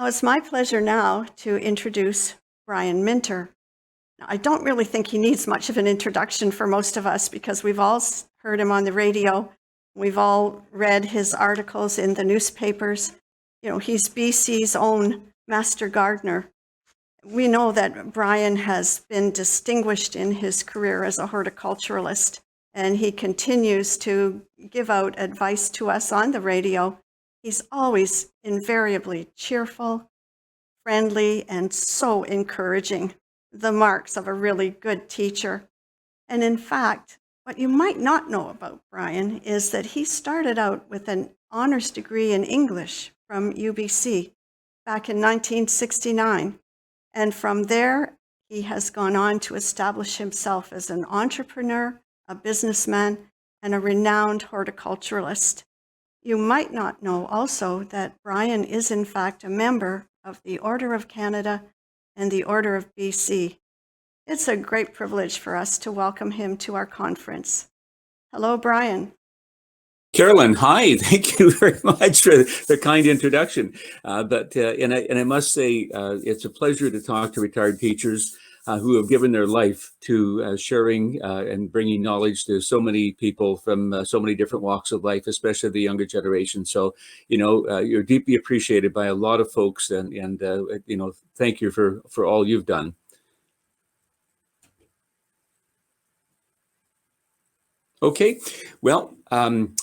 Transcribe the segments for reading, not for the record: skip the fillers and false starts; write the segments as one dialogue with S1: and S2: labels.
S1: Now, it's my pleasure now to introduce Brian Minter. Now, I don't really think he needs much of an introduction for most of us because we've all heard him on the radio. We've all read his articles in the newspapers. You know, he's BC's own master gardener. We know that Brian has been distinguished in his career as a horticulturalist, and he continues to give out advice to us on the radio. He's always invariably cheerful, friendly, and so encouraging, the marks of a really good teacher. And in fact, what you might not know about Brian is that he started out with an honors degree in English from UBC back in 1969. And from there, he has gone on to establish himself as an entrepreneur, a businessman, and a renowned horticulturalist. You might not know also that Brian is in fact a member of the Order of Canada and the Order of BC. It's a great privilege for us to welcome him to our conference. Hello, Brian.
S2: Carolyn, hi. Thank you very much for the kind introduction. And I must say, it's a pleasure to talk to retired teachers who have given their life to sharing and bringing knowledge to so many people from so many different walks of life, especially the younger generation. So, you're deeply appreciated by a lot of folks, and thank you for all you've done. Okay, well,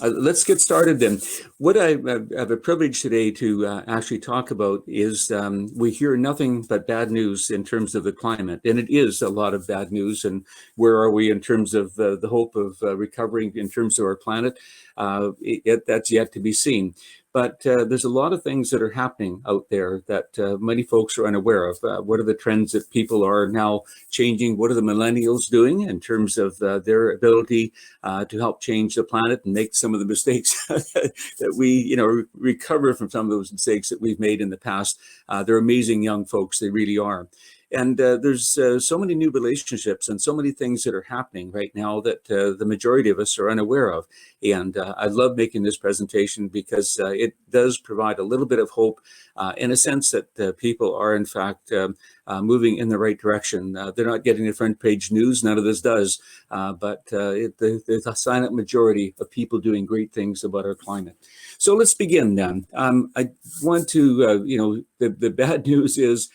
S2: let's get started then. What I have a privilege today to actually talk about is we hear nothing but bad news in terms of the climate, and it is a lot of bad news. And where are we in terms of the hope of recovering in terms of our planet? That's yet to be seen. But there's a lot of things that are happening out there that many folks are unaware of. What are the trends that people are now changing? What are the millennials doing in terms of their ability to help change the planet and make some of the mistakes that we, recover from some of those mistakes that we've made in the past? They're amazing young folks. They really are. And there's so many new relationships and so many things that are happening right now that the majority of us are unaware of. And I love making this presentation because it does provide a little bit of hope in a sense that people are, in fact, moving in the right direction. They're not getting the front page news. None of this does. But the silent majority of people doing great things about our climate. So let's begin then. I want to, the bad news is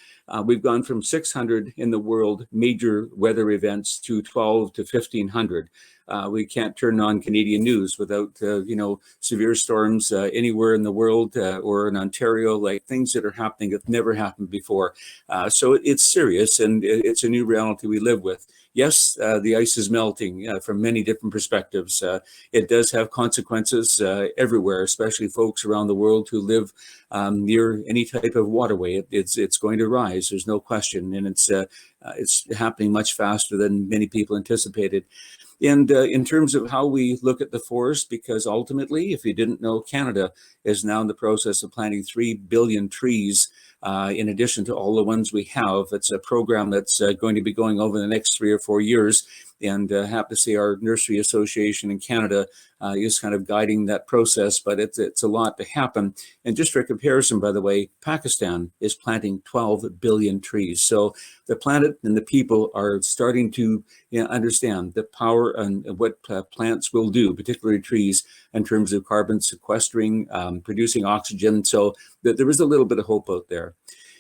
S2: we've gone from 600 in the world major weather events to 12 to 1,500. We can't turn on Canadian news without, severe storms anywhere in the world or in Ontario, like things that are happening that never happened before. So it's serious, and it's a new reality we live with. Yes, the ice is melting from many different perspectives. It does have consequences everywhere, especially folks around the world who live near any type of waterway. It's going to rise, there's no question, and it's happening much faster than many people anticipated. And in terms of how we look at the forest, because ultimately, if you didn't know, Canada is now in the process of planting 3 billion trees in addition to all the ones we have. It's a program that's going to be going over the next 3 or 4 years. And happy to say our Nursery Association in Canada is kind of guiding that process, but it's a lot to happen. And just for comparison, by the way, Pakistan is planting 12 billion trees. So the planet and the people are starting to understand the power and what plants will do, particularly trees, in terms of carbon sequestering, producing oxygen. So there is a little bit of hope out there.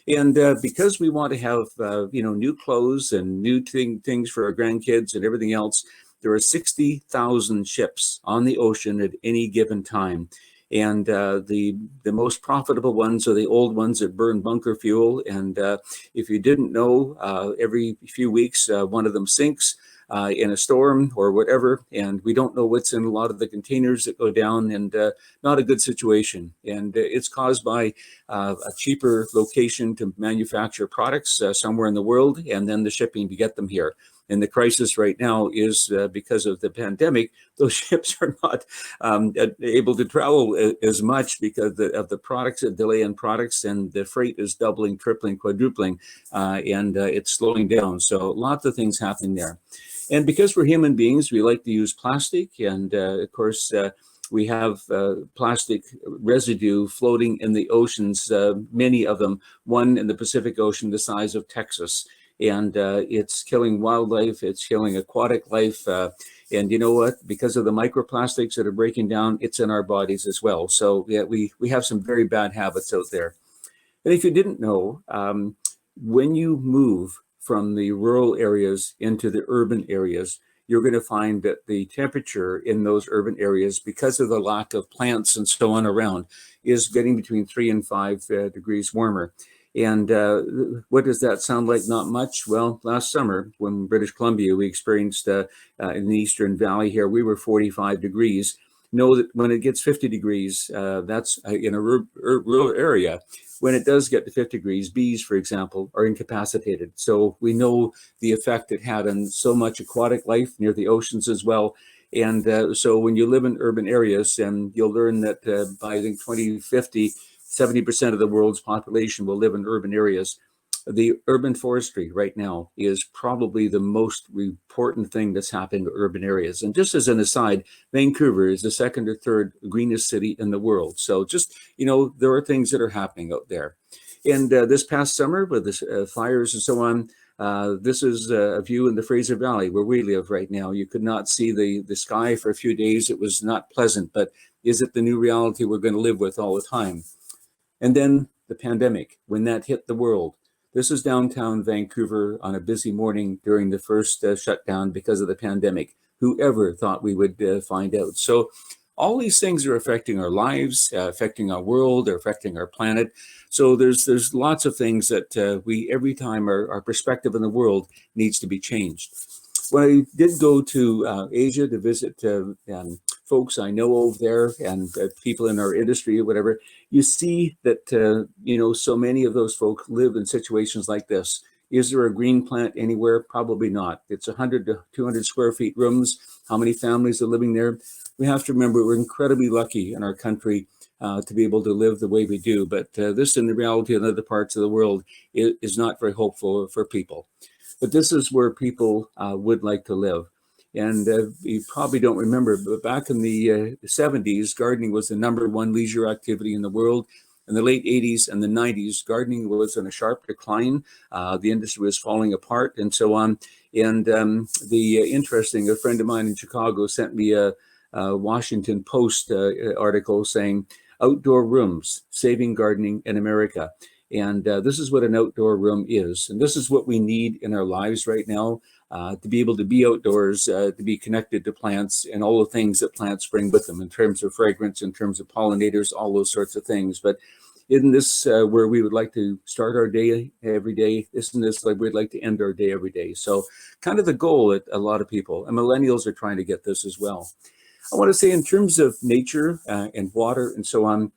S2: And because we want to have, new clothes and new things for our grandkids and everything else, there are 60,000 ships on the ocean at any given time. And the most profitable ones are the old ones that burn bunker fuel. And if you didn't know, every few weeks, one of them sinks in a storm or whatever, and we don't know what's in a lot of the containers that go down, and not a good situation. And it's caused by a cheaper location to manufacture products somewhere in the world, and then the shipping to get them here. And the crisis right now is because of the pandemic, those ships are not able to travel as much because of the products, a delay in products, and the freight is doubling, tripling, quadrupling, and it's slowing down. So lots of things happening there. And because we're human beings, we like to use plastic. And of course, we have plastic residue floating in the oceans, many of them, one in the Pacific Ocean the size of Texas. And it's killing wildlife, it's killing aquatic life. And you know what? Because of the microplastics that are breaking down, it's in our bodies as well. So yeah, we have some very bad habits out there. And if you didn't know, when you move from the rural areas into the urban areas, you're going to find that the temperature in those urban areas, because of the lack of plants and so on around, is getting between 3 and 5 degrees warmer. And what does that sound like? Not much. Well, last summer, when British Columbia, we experienced in the Eastern Valley here, we were 45 degrees. Know that when it gets 50 degrees, that's in a rural area. When it does get to 50 degrees, bees, for example, are incapacitated. So we know the effect it had on so much aquatic life near the oceans as well. And so when you live in urban areas, and you'll learn that by I think 2050, 70% of the world's population will live in urban areas. The urban forestry right now is probably the most important thing that's happening to urban areas. And just as an aside, Vancouver is the second or third greenest city in the world. So just, there are things that are happening out there. And this past summer with the fires and so on, this is a view in the Fraser Valley where we live right now. You could not see the sky for a few days. It was not pleasant, but is it the new reality we're going to live with all the time? And then the pandemic, when that hit the world. This is downtown Vancouver on a busy morning during the first shutdown because of the pandemic. Whoever thought we would find out? So all these things are affecting our lives, affecting our world, they're affecting our planet. So there's lots of things that we, every time our perspective in the world needs to be changed. When I did go to Asia to visit folks I know over there and people in our industry or whatever, you see that, so many of those folks live in situations like this. Is there a green plant anywhere? Probably not. It's 100 to 200 square feet rooms. How many families are living there? We have to remember we're incredibly lucky in our country to be able to live the way we do. But this, in the reality in other parts of the world, is not very hopeful for people. But this is where people would like to live. And you probably don't remember, but back in the 70s, gardening was the #1 leisure activity in the world. In the late 80s and the 90s, gardening was in a sharp decline. The industry was falling apart and so on. And a friend of mine in Chicago sent me a Washington Post article saying, "Outdoor Rooms, Saving Gardening in America." And this is what an outdoor room is. And this is what we need in our lives right now, to be able to be outdoors, to be connected to plants and all the things that plants bring with them in terms of fragrance, in terms of pollinators, all those sorts of things. But isn't this where we would like to start our day every day? Isn't this like we'd like to end our day every day? So kind of the goal that a lot of people, and millennials are trying to get this as well. I want to say in terms of nature and water and so on,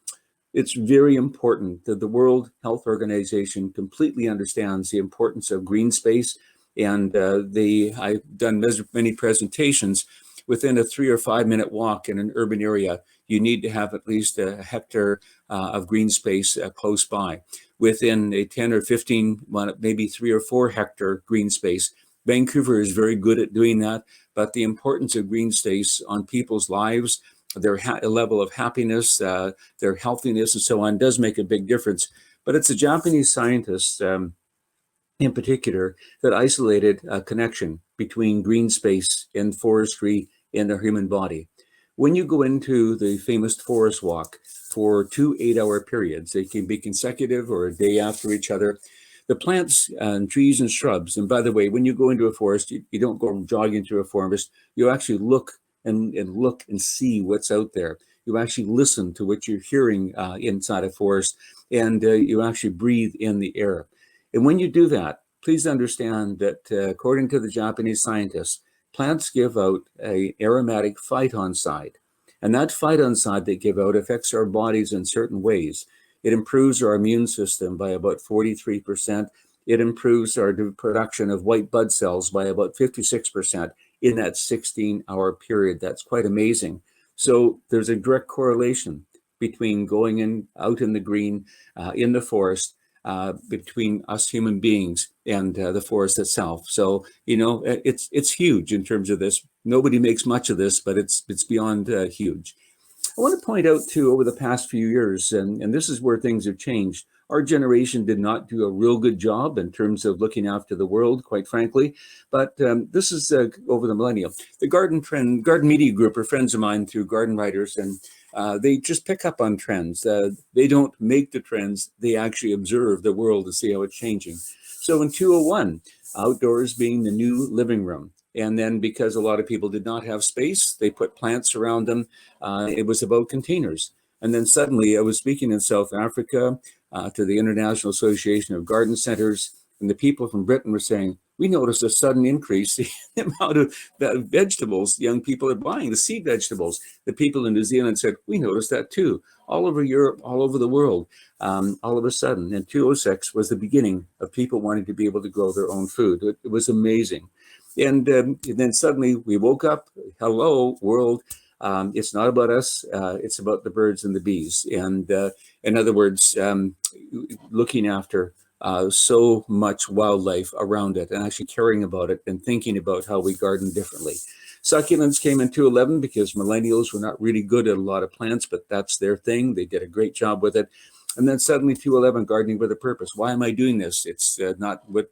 S2: it's very important that the World Health Organization completely understands the importance of green space. And I've done many presentations. Within a 3 or 5 minute walk in an urban area, you need to have at least a hectare of green space close by. Within a 10 or 15, maybe 3 or 4 hectare green space. Vancouver is very good at doing that, but the importance of green space on people's lives, their level of happiness, their healthiness and so on does make a big difference. But it's a Japanese scientist in particular that isolated a connection between green space and forestry in the human body. When you go into the famous forest walk for 2 8-hour periods, they can be consecutive or a day after each other, the plants and trees and shrubs, and by the way, when you go into a forest, you don't go jogging through a forest, you actually look and see what's out there. You actually listen to what you're hearing inside a forest, and you actually breathe in the air. And when you do that, please understand that according to the Japanese scientists, plants give out an aromatic phytoncide. And that phytoncide they give out affects our bodies in certain ways. It improves our immune system by about 43%. It improves our production of white blood cells by about 56% in that 16-hour period. That's quite amazing. So there's a direct correlation between going out in the green, in the forest, between us human beings and the forest itself. So, it's huge in terms of this. Nobody makes much of this, but it's beyond huge. I want to point out too, over the past few years, and this is where things have changed. Our generation did not do a real good job in terms of looking after the world, quite frankly. But this is over the millennium. The Garden Media Group are friends of mine through Garden Writers, and they just pick up on trends. They don't make the trends; they actually observe the world to see how it's changing. So in 201, outdoors being the new living room. And then because a lot of people did not have space, they put plants around them. It was about containers. And then suddenly I was speaking in South Africa to the International Association of Garden Centers, and the people from Britain were saying, we noticed a sudden increase in the amount of vegetables young people are buying, the seed vegetables. The people in New Zealand said, we noticed that too. All over Europe, all over the world, all of a sudden. And 206 was the beginning of people wanting to be able to grow their own food. It was amazing. And then suddenly we woke up, hello, world. It's not about us. It's about the birds and the bees. And in other words, looking after so much wildlife around it and actually caring about it and thinking about how we garden differently. Succulents came in 211 because millennials were not really good at a lot of plants, but that's their thing. They did a great job with it. And then suddenly 211, gardening with a purpose. Why am I doing this? It's not what,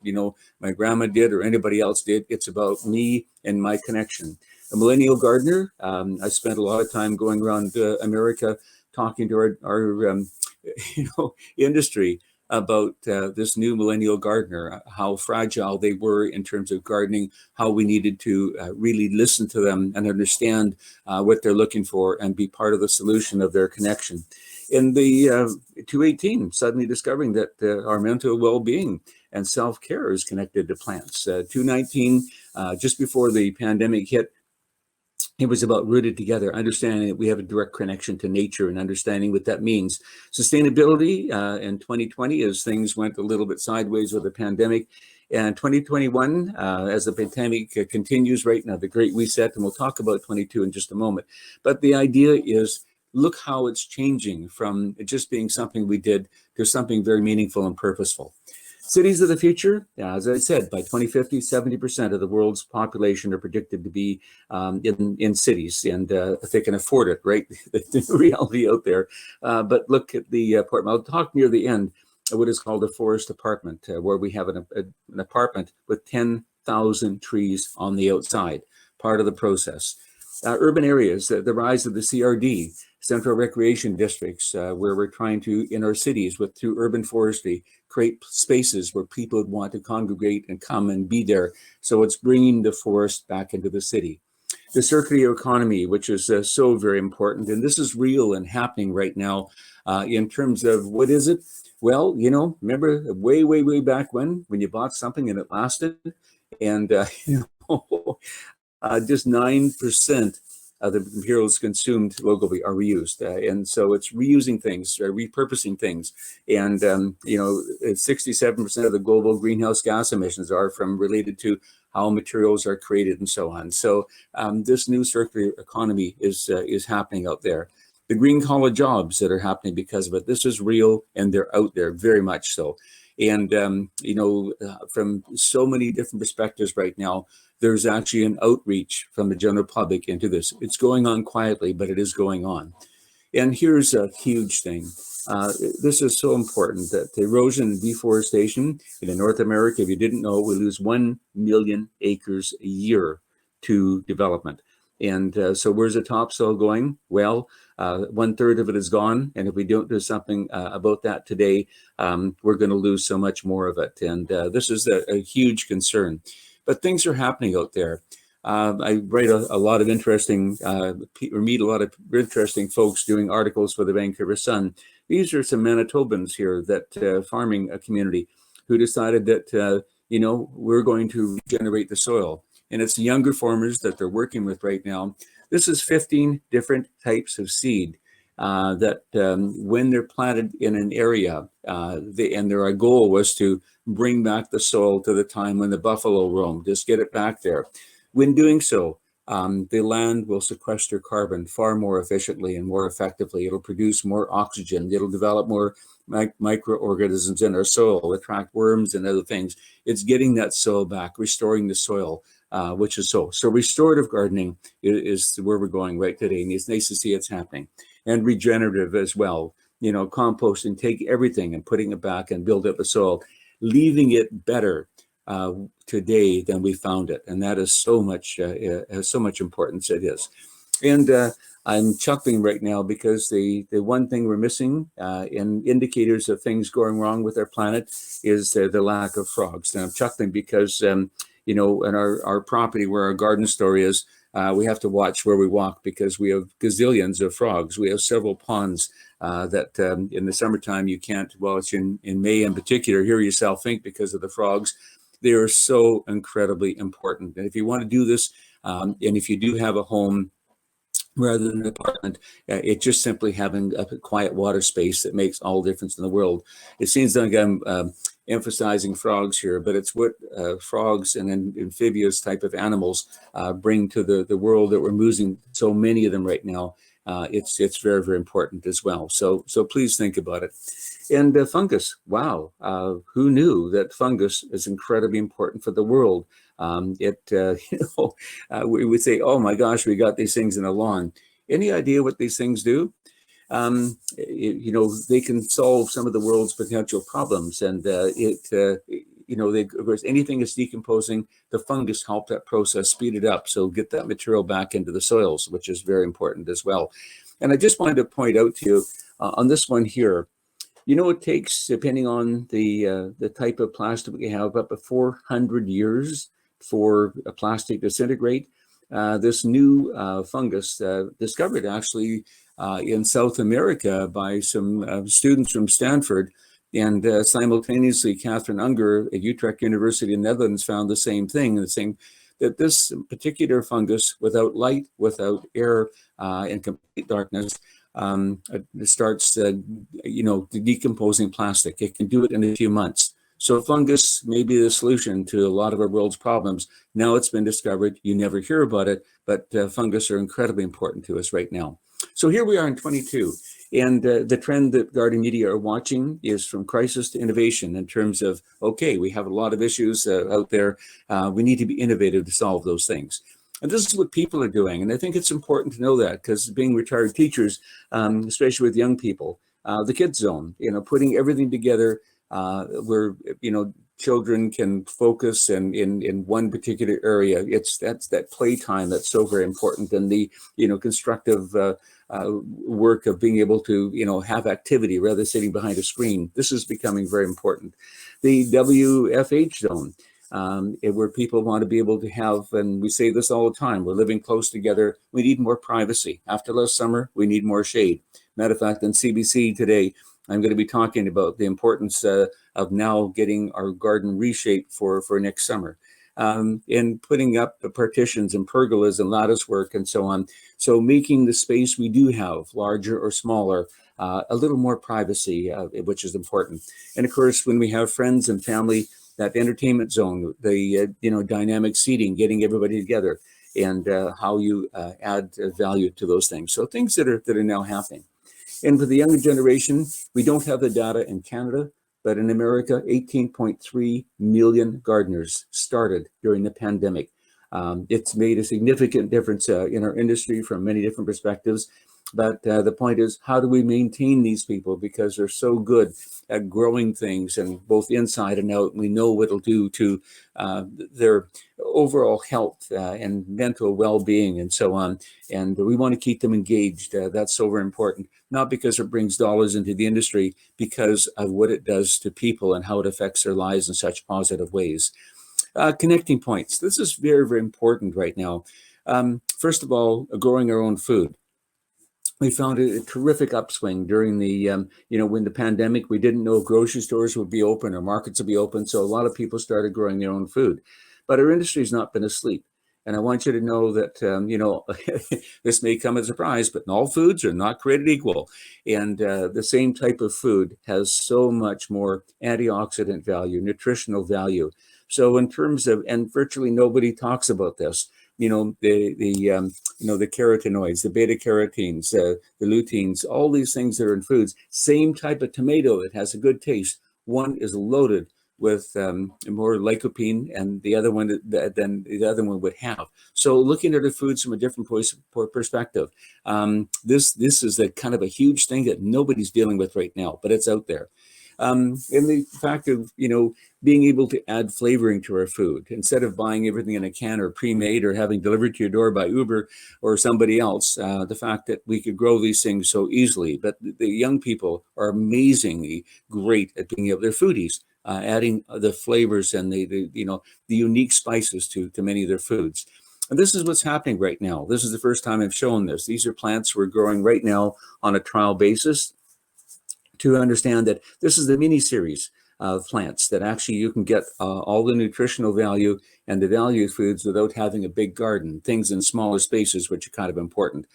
S2: my grandma did or anybody else did. It's about me and my connection. A millennial gardener, I spent a lot of time going around America talking to our industry about this new millennial gardener, how fragile they were in terms of gardening, how we needed to really listen to them and understand what they're looking for and be part of the solution of their connection. In the 218, suddenly discovering that our mental well-being and self-care is connected to plants. 219, just before the pandemic hit, it was about rooted together, understanding that we have a direct connection to nature and understanding what that means. Sustainability in 2020, as things went a little bit sideways with the pandemic. And 2021, as the pandemic continues right now, the Great Reset, and we'll talk about 22 in just a moment. But the idea is, look how it's changing from just being something we did to something very meaningful and purposeful. Cities of the future, as I said, by 2050, 70% of the world's population are predicted to be in cities, and if they can afford it, right? The reality out there. But look at the apartment. I'll talk near the end of what is called a forest apartment, where we have an apartment with 10,000 trees on the outside, part of the process. Urban areas, the rise of the CRD, central recreation districts, where we're trying to, in our cities, through urban forestry, create spaces where people would want to congregate and come and be there. So it's bringing the forest back into the city. The circular economy, which is so very important, and this is real and happening right now in terms of what is it? Well, remember way, way, way back when you bought something and it lasted, and just 9% of the materials consumed locally are reused. And so it's reusing things, repurposing things. And, 67% of the global greenhouse gas emissions are related to how materials are created and so on. So this new circular economy is happening out there. The green collar jobs that are happening because of it, this is real and they're out there very much so. And, from so many different perspectives right now, there's actually an outreach from the general public into this. It's going on quietly, but it is going on. And here's a huge thing. This is so important that the erosion and deforestation in North America, if you didn't know, we lose 1 million acres a year to development. And so where's the topsoil going? Well, 1/3 of it is gone. And if we don't do something about that today, we're going to lose so much more of it. And this is a huge concern. But things are happening out there. I write a lot of interesting, or meet a lot of interesting folks doing articles for the Vancouver Sun. These are some Manitobans here that farming a community who decided that, we're going to regenerate the soil. And it's the younger farmers that they're working with right now. This is 15 different types of seed that when they're planted in an area, and their goal was to bring back the soil to the time when the buffalo roamed, just get it back there. When doing so, the land will sequester carbon far more efficiently and more effectively. It'll produce more oxygen. It'll develop more microorganisms in our soil, attract worms and other things. It's getting that soil back, restoring the soil, which is so restorative gardening is where we're going right today. And it's nice to see it's happening. and regenerative as well. Composting, take everything and putting it back and build up the soil, leaving it better today than we found it. And that is so much, has so much importance, it is. And I'm chuckling right now because the one thing we're missing in indicators of things going wrong with our planet is the lack of frogs. And I'm chuckling because, in our property where our garden store is, we have to watch where we walk because we have gazillions of frogs. We have several ponds that in the summertime you can't, well, it's in May in particular, hear yourself think because of the frogs. They are so incredibly important. And if you want to do this, and if you do have a home, rather than an apartment, it's just simply having a quiet water space that makes all the difference in the world. It seems like I'm emphasizing frogs here, but it's what frogs and amphibious type of animals bring to the world that we're losing so many of them right now. It's very, very important as well. So please think about it. And fungus, wow, who knew that fungus is incredibly important for the world? We would say, oh my gosh, we got these things in the lawn. Any idea what these things do? They can solve some of the world's potential problems. And of course, anything that's decomposing, the fungus help that process, speed it up. So get that material back into the soils, which is very important as well. And I just wanted to point out to you on this one here, it takes, depending on the type of plastic we have, up to 400 years for a plastic to disintegrate. This new fungus discovered actually in South America by some students from Stanford, and simultaneously Catherine Unger at Utrecht University in the Netherlands found the same thing, that this particular fungus, without light, without air, in complete darkness, it starts, decomposing plastic. It can do it in a few months. So fungus may be the solution to a lot of our world's problems. Now it's been discovered. You never hear about it, but fungus are incredibly important to us right now. So here we are in 22. And the trend that garden media are watching is from crisis to innovation in terms of, okay, we have a lot of issues out there. We need to be innovative to solve those things. And this is what people are doing. And I think it's important to know that because being retired teachers, especially with young people, the kids zone, putting everything together where, children can focus and in one particular area. That's that playtime that's so very important, and the constructive work of being able to have activity rather than sitting behind a screen. This is becoming very important. The WFH zone, where people want to be able to have, and we say this all the time, we're living close together. We need more privacy. After last summer, we need more shade. Matter of fact, on CBC today, I'm going to be talking about the importance of now getting our garden reshaped for next summer, and putting up the partitions and pergolas and lattice work and so on. So making the space we do have, larger or smaller, a little more privacy, which is important. And of course, when we have friends and family, that entertainment zone, the dynamic seating, getting everybody together, and how you add value to those things. So things that are now happening. And for the younger generation, we don't have the data in Canada, but in America, 18.3 million gardeners started during the pandemic. It's made a significant difference in our industry from many different perspectives. But the point is, how do we maintain these people? Because they're so good at growing things and both inside and out. We know what it'll do to their overall health and mental well-being and so on. And we want to keep them engaged. That's so very important, not because it brings dollars into the industry, because of what it does to people and how it affects their lives in such positive ways. Connecting points. This is very, very important right now. First of all, growing our own food. We found a terrific upswing during the, when the pandemic, we didn't know if grocery stores would be open or markets would be open. So a lot of people started growing their own food. But our industry has not been asleep. And I want you to know that, this may come as a surprise, but all foods are not created equal. And the same type of food has so much more antioxidant value, nutritional value. So in terms of, and virtually nobody talks about this, the carotenoids, the beta carotenes, the luteins, all these things that are in foods, same type of tomato that has a good taste. One is loaded with more lycopene, and the other one than the other one would have. So looking at the foods from a different perspective, this is a kind of a huge thing that nobody's dealing with right now, but it's out there. And the fact of, being able to add flavoring to our food instead of buying everything in a can or pre-made or having delivered to your door by Uber or somebody else, the fact that we could grow these things so easily. But the young people are amazingly great at being able, they're foodies, adding the flavors and the unique spices to many of their foods. And this is what's happening right now. This is the first time I've shown this. These are plants we're growing right now on a trial basis, to understand that this is the mini series of plants that actually you can get all the nutritional value and the value of foods without having a big garden, things in smaller spaces, which are kind of important.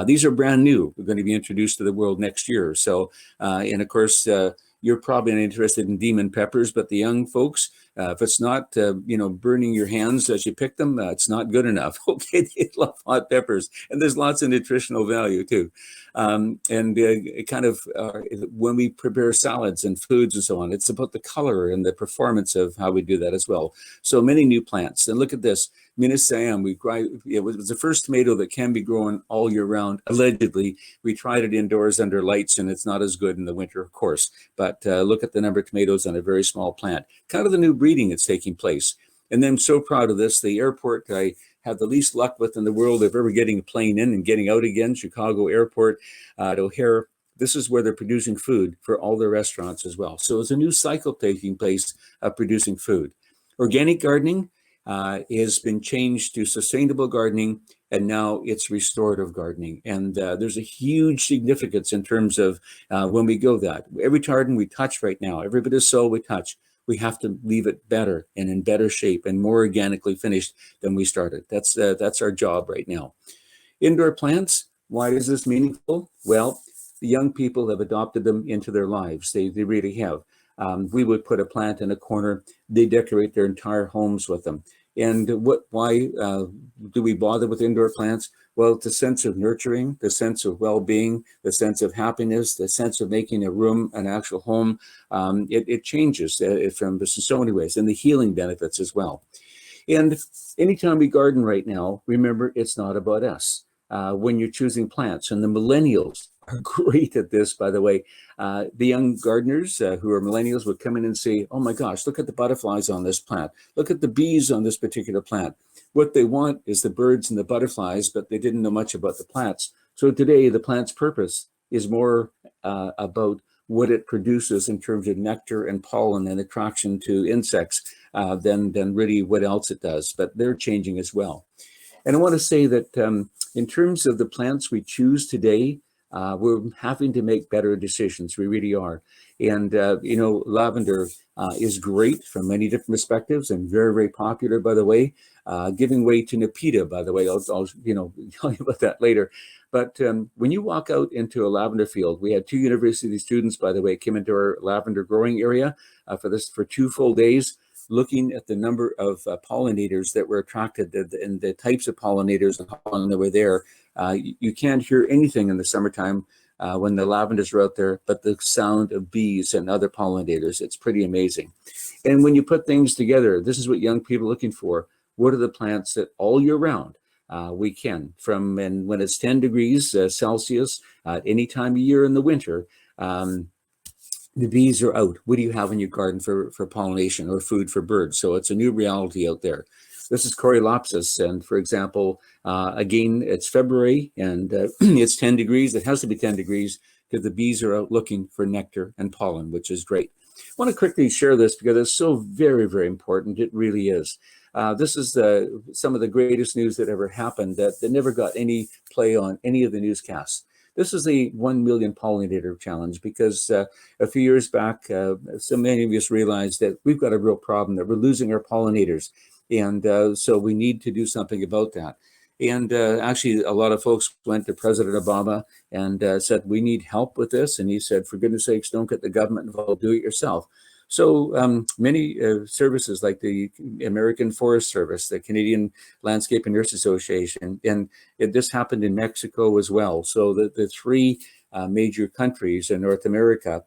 S2: These are brand new. We're going to be introduced to the world next year. So, and of course, you're probably not interested in demon peppers, but the young folks, if it's not, burning your hands as you pick them, it's not good enough. Okay, they love hot peppers, and there's lots of nutritional value too. When we prepare salads and foods and so on, it's about the color and the performance of how we do that as well. So many new plants. And look at this, Minas Sam. It was the first tomato that can be grown all year round, allegedly. We tried it indoors under lights, and it's not as good in the winter, of course. But look at the number of tomatoes on a very small plant. Kind of the new breeding that's taking place. And then I'm so proud of this. The airport I have the least luck with in the world of ever getting a plane in and getting out again, Chicago Airport at O'Hare. This is where they're producing food for all their restaurants as well. So it's a new cycle taking place of producing food. Organic gardening has been changed to sustainable gardening, and now it's restorative gardening. And there's a huge significance in terms of when we go that. Every garden we touch right now, every bit of soil we touch, we have to leave it better and in better shape and more organically finished than we started. That's our job right now. Indoor plants, why is this meaningful? Well, the young people have adopted them into their lives. They really have. We would put a plant in a corner. They decorate their entire homes with them. And why do we bother with indoor plants? Well, it's a sense of nurturing, the sense of well-being, the sense of happiness, the sense of making a room an actual home. It changes from so many ways, and the healing benefits as well. And anytime we garden right now, remember, it's not about us. When you're choosing plants, and the millennials are great at this, by the way. The young gardeners who are millennials would come in and say, oh my gosh, look at the butterflies on this plant. Look at the bees on this particular plant. What they want is the birds and the butterflies, but they didn't know much about the plants. So today, the plant's purpose is more about what it produces in terms of nectar and pollen and attraction to insects than really what else it does. But they're changing as well. And I want to say that in terms of the plants we choose today, we're having to make better decisions. We really are. And, lavender is great from many different perspectives and very, very popular, by the way, giving way to Nepeta, by the way. I'll tell you about that later. But when you walk out into a lavender field, we had 2 university students, by the way, came into our lavender growing area for 2 full days, looking at the number of pollinators that were attracted and the types of pollinators and how long they were there. You can't hear anything in the summertime when the lavenders are out there, but the sound of bees and other pollinators. It's pretty amazing. And when you put things together, this is what young people are looking for. What are the plants that all year round we can, and when it's 10 degrees Celsius at any time of year in the winter, the bees are out. What do you have in your garden for pollination or food for birds? So it's a new reality out there. This is Coreopsis, and for example, again, it's February and it's 10 degrees. It has to be 10 degrees because the bees are out looking for nectar and pollen, which is great. I want to quickly share this because it's so very, very important. It really is. This is some of the greatest news that ever happened that never got any play on any of the newscasts. This is the 1 million pollinator challenge because a few years back, so many of us realized that we've got a real problem, that we're losing our pollinators. And so we need to do something about that. And actually, a lot of folks went to President Obama and said, we need help with this. And he said, for goodness sakes, don't get the government involved, do it yourself. So many services like the American Forest Service, the Canadian Landscape and Nurse Association, and this happened in Mexico as well. So the 3 major countries in North America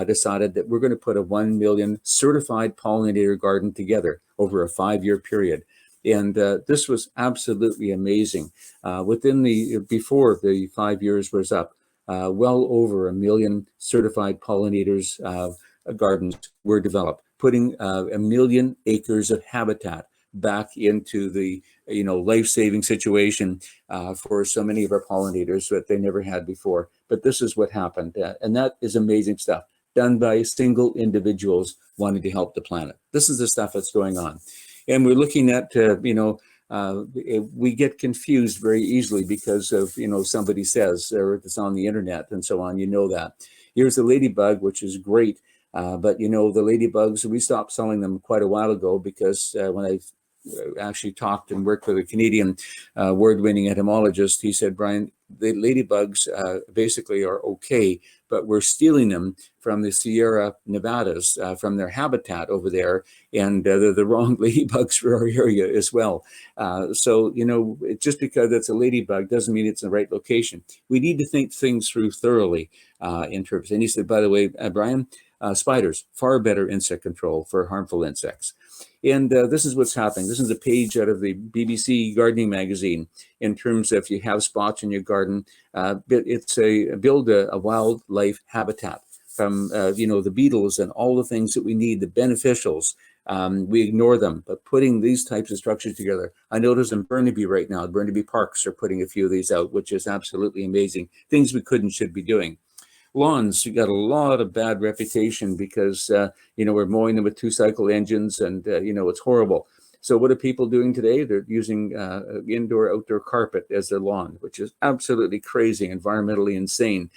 S2: decided that we're going to put a 1 million certified pollinator garden together over a 5-year period. And this was absolutely amazing. Before the 5 years was up, well over 1 million certified pollinators gardens were developed, putting 1 million acres of habitat back into the life-saving situation for so many of our pollinators that they never had before. But this is what happened, and that is amazing stuff done by single individuals wanting to help the planet. This is the stuff that's going on, and we're looking at we get confused very easily because of somebody says, or it's on the internet and so on. That here's the ladybug, which is great. But the ladybugs, we stopped selling them quite a while ago because when I actually talked and worked with a Canadian award-winning entomologist, he said, Brian, the ladybugs basically are okay, but we're stealing them from the Sierra Nevadas, from their habitat over there, and they're the wrong ladybugs for our area as well. So just because it's a ladybug doesn't mean it's in the right location. We need to think things through thoroughly in terms. And he said, by the way, Brian, spiders, far better insect control for harmful insects. And this is what's happening. This is a page out of the BBC gardening magazine in terms of if you have spots in your garden, it's build a wildlife habitat from, the beetles and all the things that we need, the beneficials. We ignore them, but putting these types of structures together. I notice in Burnaby right now, Burnaby Parks are putting a few of these out, which is absolutely amazing. Things we could and should be doing. Lawns, you got a lot of bad reputation because, we're mowing them with 2-cycle engines and, it's horrible. So what are people doing today? They're using indoor-outdoor carpet as their lawn, which is absolutely crazy, environmentally insane.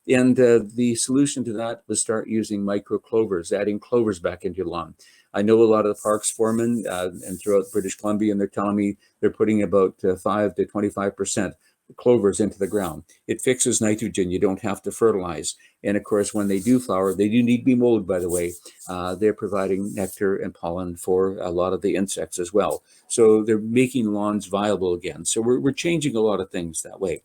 S2: And the solution to that was start using micro-clovers, adding clovers back into your lawn. I know a lot of the parks foremen and throughout British Columbia, and they're telling me they're putting about 5 to 25% clovers into the ground. It fixes nitrogen. You don't have to fertilize. And of course, when they do flower, they do need to be mowed, by the way. They're providing nectar and pollen for a lot of the insects as well. So they're making lawns viable again. So we're changing a lot of things that way.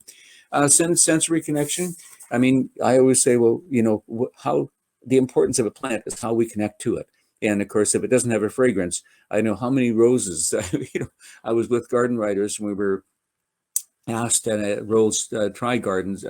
S2: Sensory connection. I mean, I always say, well, how the importance of a plant is how we connect to it. And of course, if it doesn't have a fragrance, I know how many roses, I was with garden writers when we were asked at Rose trial gardens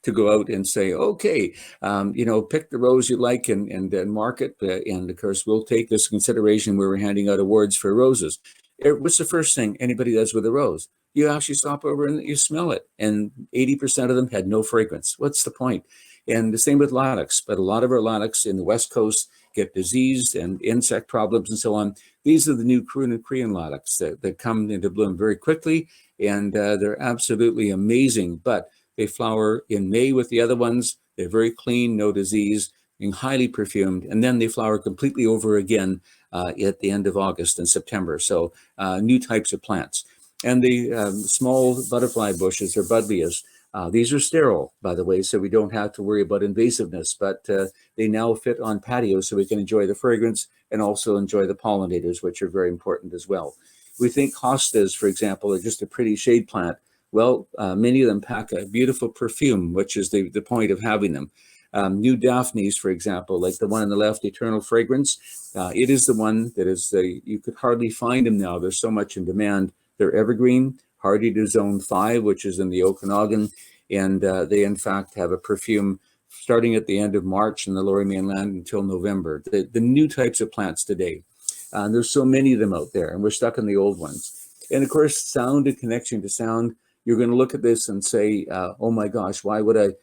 S2: to go out and say, okay, pick the rose you like and mark it. And of course, we'll take this consideration where we're handing out awards for roses. What's the first thing anybody does with a rose? You actually stop over and you smell it. And 80% of them had no fragrance. What's the point? And the same with lilacs, but a lot of our lilacs in the West Coast get diseased and insect problems and so on. These are the new Korean lilacs that come into bloom very quickly, and they're absolutely amazing, but they flower in May with the other ones. They're very clean, no disease, and highly perfumed, and then they flower completely over again at the end of August and September. So new types of plants. And the small butterfly bushes or buddleias, these are sterile, by the way, so we don't have to worry about invasiveness, but they now fit on patios so we can enjoy the fragrance and also enjoy the pollinators, which are very important as well. We think hostas, for example, are just a pretty shade plant. Well, many of them pack a beautiful perfume, which is the point of having them. New Daphnes, for example, like the one on the left, Eternal Fragrance, it is the one that is, you could hardly find them now. There's so much in demand. They're evergreen, hardy to zone 5, which is in the Okanagan, and they in fact have a perfume starting at the end of March in the Lower Mainland until November. The new types of plants today, there's so many of them out there, and we're stuck in the old ones. And of course, sound and connection to sound, you're going to look at this and say, oh my gosh, why would I,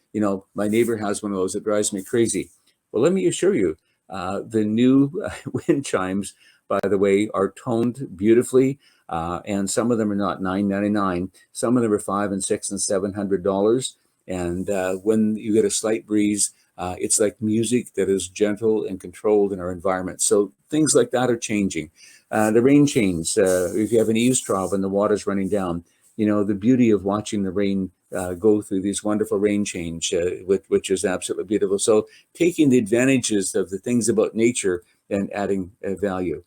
S2: my neighbor has one of those that drives me crazy. Well, let me assure you, the new wind chimes, by the way, are toned beautifully. And some of them are not $9.99. Some of them are $500 and $600 and $700. And when you get a slight breeze, it's like music that is gentle and controlled in our environment. So things like that are changing. The rain chains, if you have an eavesdrop and the water's running down, the beauty of watching the rain go through these wonderful rain change, which is absolutely beautiful. So taking the advantages of the things about nature and adding value.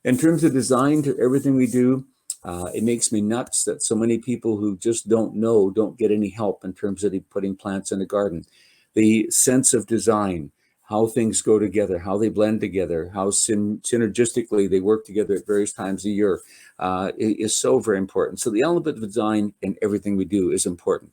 S2: In terms of design to everything we do, it makes me nuts that so many people who just don't know don't get any help in terms of putting plants in the garden. the sense of design, how things go together, how they blend together, how synergistically they work together at various times a year is so very important. So the element of design in everything we do is important.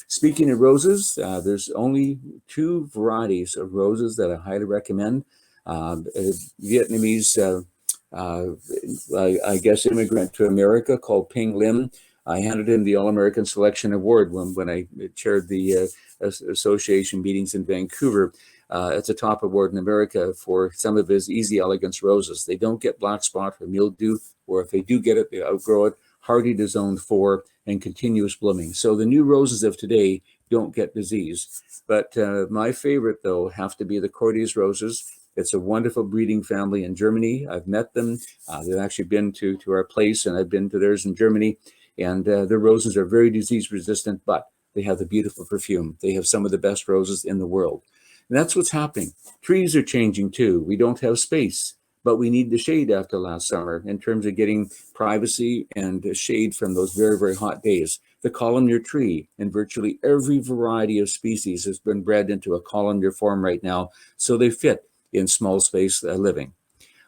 S2: Speaking of roses, there's only 2 varieties of roses that I highly recommend. Vietnamese, I guess, immigrant to America called Ping Lim. I handed him the All-American Selection Award when I chaired the association meetings in Vancouver. It's a top award in America for some of his easy elegance roses. They don't get black spot or mildew, or if they do get it, they outgrow it. Hardy to zone 4 and continuous blooming. So the new roses of today don't get disease. But my favorite, though, have to be the Cordes roses. It's a wonderful breeding family in Germany. I've met them. They've actually been to our place, and I've been to theirs in Germany. And the roses are very disease resistant, but they have the beautiful perfume. They have some of the best roses in the world. And that's what's happening. Trees are changing too. We don't have space, but we need the shade after last summer in terms of getting privacy and shade from those very, very hot days. The columnar tree in virtually every variety of species has been bred into a columnar form right now, so they fit in small space living.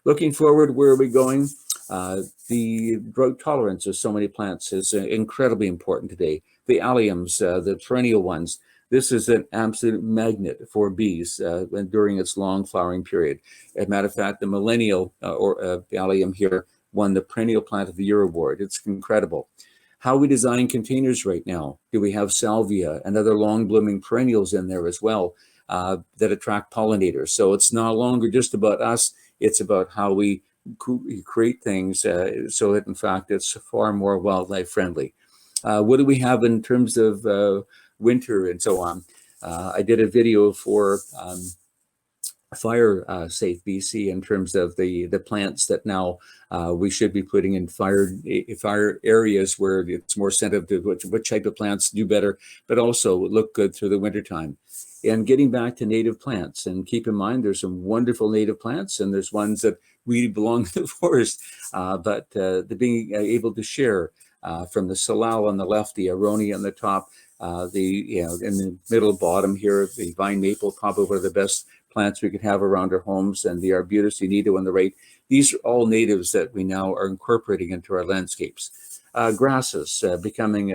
S2: Looking forward, where are we going? The drought tolerance of so many plants is incredibly important today. The alliums, the perennial ones, this is an absolute magnet for bees during its long flowering period. As a matter of fact, the millennial allium here won the Perennial Plant of the Year award. It's incredible. How we design containers right now. Do we have salvia and other long blooming perennials in there as well that attract pollinators? So it's no longer just about us. It's about how we create things so that, in fact, it's far more wildlife friendly. What do we have in terms of winter and so on? I did a video for Fire Safe BC in terms of the plants that now we should be putting in fire areas where it's more sensitive to what type of plants do better, but also look good through the wintertime. And getting back to native plants, and keep in mind there's some wonderful native plants, and there's ones that really belong to the forest, but the being able to share from the salal on the left, the aronia on the top, in the middle bottom here, the vine maple, probably one of the best plants we could have around our homes, and the Arbutus unito on the right. These are all natives that we now are incorporating into our landscapes. Grasses becoming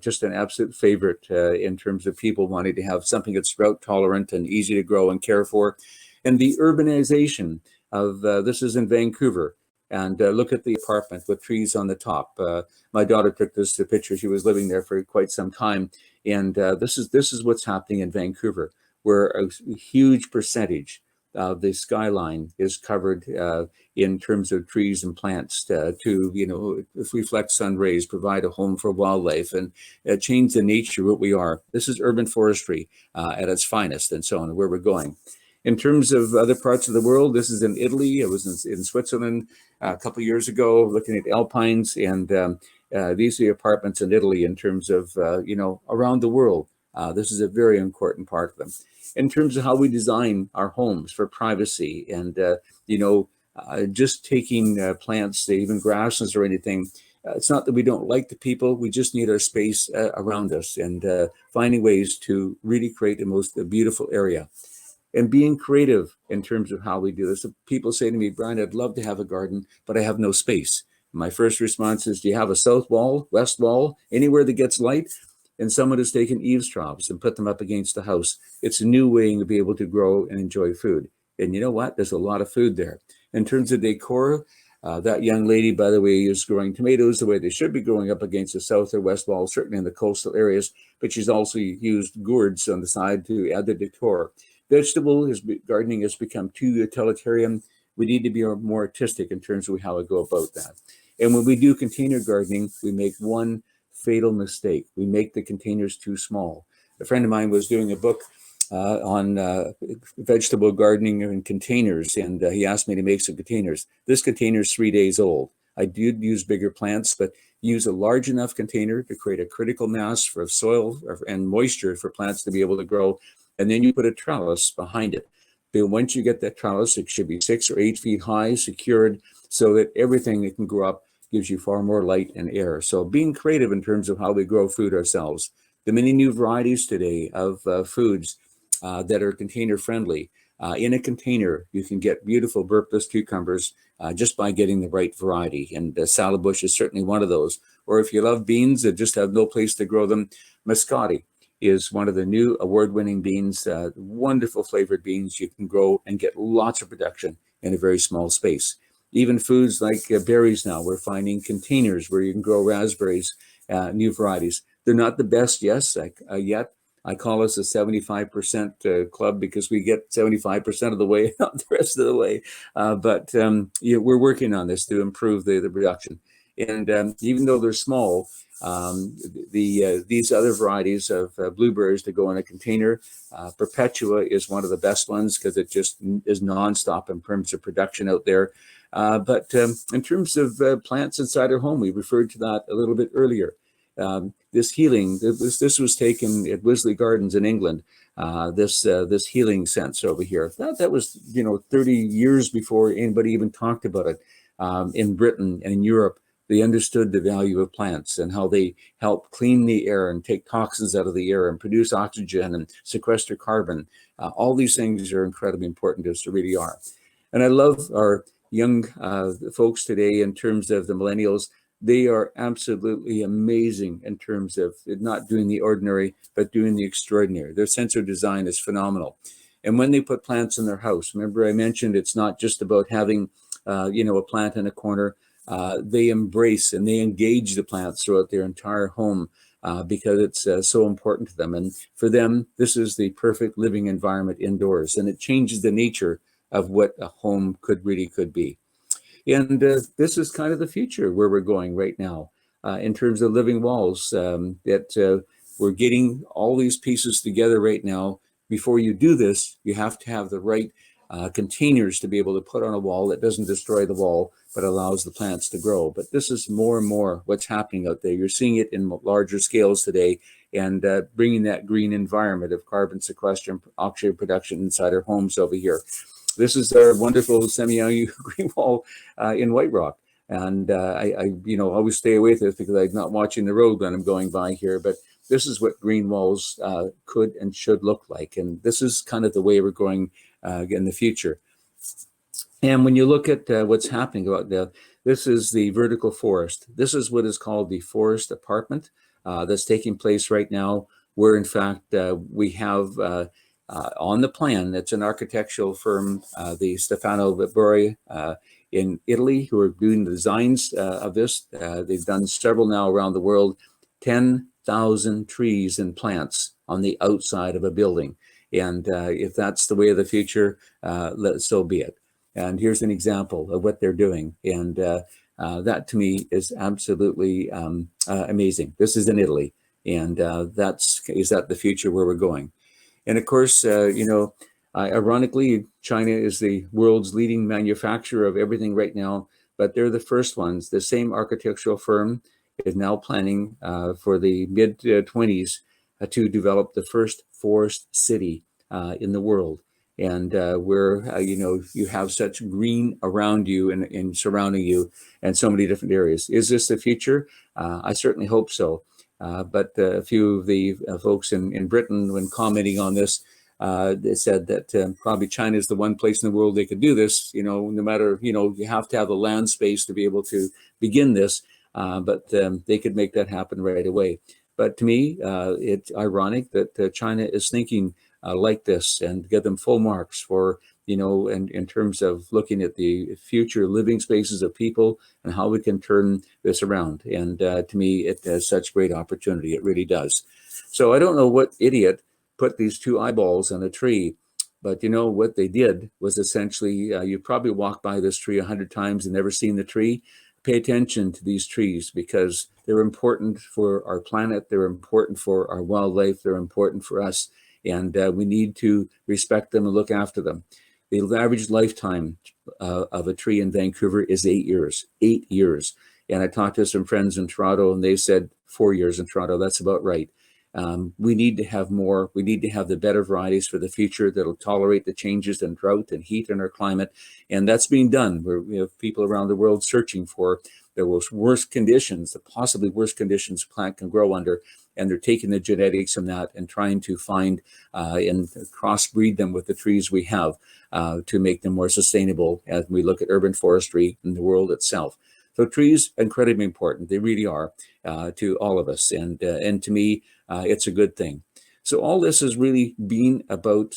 S2: just an absolute favorite in terms of people wanting to have something that's drought tolerant and easy to grow and care for. And the urbanization of, this is in Vancouver, and look at the apartment with trees on the top. My daughter took this picture. She was living there for quite some time. And this is what's happening in Vancouver, where a huge percentage of the skyline is covered in terms of trees and plants to reflect sun rays, provide a home for wildlife, and change the nature of what we are. This is urban forestry at its finest, and so on, where we're going. In terms of other parts of the world, this is in Italy. I was in Switzerland a couple of years ago looking at alpines, and these are the apartments in Italy in terms of, around the world. This is a very important part of them. In terms of how we design our homes for privacy and, just taking plants, even grasses or anything, it's not that we don't like the people, we just need our space around us, and finding ways to really create the most beautiful area. And being creative in terms of how we do this. So people say to me, Brian, I'd love to have a garden, but I have no space. My first response is, do you have a south wall, west wall, anywhere that gets light? And someone has taken eaves troughs and put them up against the house. It's a new way to be able to grow and enjoy food. And you know what? There's a lot of food there. In terms of decor, that young lady, by the way, is growing tomatoes the way they should be growing up against the south or west wall, certainly in the coastal areas, but she's also used gourds on the side to add the decor. Vegetable gardening has become too utilitarian. We need to be more artistic in terms of how we go about that. And when we do container gardening, we make one fatal mistake. We make the containers too small. A friend of mine was doing a book on vegetable gardening in containers, and he asked me to make some containers. This container is 3 days old. I did use bigger plants, but use a large enough container to create a critical mass for soil and moisture for plants to be able to grow. And then you put a trellis behind it. But once you get that trellis, it should be 6 or 8 feet high, secured, so that everything that can grow up gives you far more light and air. So being creative in terms of how we grow food ourselves. The many new varieties today of foods that are container friendly. In a container, you can get beautiful burpless cucumbers just by getting the right variety. And salad bush is certainly one of those. Or if you love beans that just have no place to grow them, Muscati is one of the new award-winning beans, wonderful flavored beans you can grow and get lots of production in a very small space. Even foods like berries now, we're finding containers where you can grow raspberries, new varieties. They're not the best, yes, yet. I call us a 75% club because we get 75% of the way, not the rest of the way. But we're working on this to improve the production. And even though they're small, these other varieties of blueberries that go in a container, Perpetua is one of the best ones because it just is nonstop in terms of production out there. But in terms of plants inside our home, we referred to that a little bit earlier. This healing, this was taken at Wisley Gardens in England. This healing sense over here. That was 30 years before anybody even talked about it. In Britain and in Europe, they understood the value of plants and how they help clean the air and take toxins out of the air and produce oxygen and sequester carbon. All these things are incredibly important to us, they really are. And I love our young folks today in terms of the millennials. They are absolutely amazing in terms of not doing the ordinary, but doing the extraordinary. Their sense of design is phenomenal. And when they put plants in their house, remember I mentioned it's not just about having, a plant in a corner. They embrace and they engage the plants throughout their entire home because it's so important to them. And for them, this is the perfect living environment indoors. And it changes the nature of what a home could be. And this is kind of the future where we're going right now in terms of living walls, that we're getting all these pieces together right now. Before you do this, you have to have the right containers to be able to put on a wall that doesn't destroy the wall, but allows the plants to grow. But this is more and more what's happening out there. You're seeing it in larger scales today, and bringing that green environment of carbon sequester and oxygen production inside our homes over here. This is our wonderful semi-annual green wall in White Rock. And I always stay away from this because I'm not watching the road when I'm going by here. But this is what green walls could and should look like. And this is kind of the way we're going in the future. And when you look at what's happening about this is the vertical forest. This is what is called the forest apartment that's taking place right now, where in fact we have on the plan, that's an architectural firm, the Stefano Vibori in Italy, who are doing the designs of this. They've done several now around the world, 10,000 trees and plants on the outside of a building. And if that's the way of the future, so be it. And here's an example of what they're doing. And that to me is absolutely amazing. This is in Italy. And is that the future where we're going? And of course, ironically, China is the world's leading manufacturer of everything right now, but they're the first ones. The same architectural firm is now planning for the mid-20s to develop the first forest city in the world. And where, you have such green around you and surrounding you and so many different areas. Is this the future? I certainly hope so. But a few of the folks in Britain, when commenting on this, they said that probably China is the one place in the world they could do this. No matter, you have to have the land space to be able to begin this, but they could make that happen right away. But to me, it's ironic that China is thinking like this, and give them full marks for, and in terms of looking at the future living spaces of people and how we can turn this around. And to me, it has such great opportunity. It really does. So I don't know what idiot put these two eyeballs on a tree, but what they did was essentially, you probably walked by this tree 100 times and never seen the tree. Pay attention to these trees because they're important for our planet. They're important for our wildlife. They're important for us. And we need to respect them and look after them. The average lifetime of a tree in Vancouver is 8 years. 8 years. And I talked to some friends in Toronto, and they said 4 years in Toronto. That's about right. We need to have more. We need to have the better varieties for the future that'll tolerate the changes in drought and heat in our climate. And that's being done. We have people around the world searching for the worst conditions, the possibly worst conditions a plant can grow under. and they're taking the genetics from that and trying to find and crossbreed them with the trees we have to make them more sustainable as we look at urban forestry in the world itself. So trees, incredibly important. They really are to all of us. And to me, it's a good thing. So all this has really been about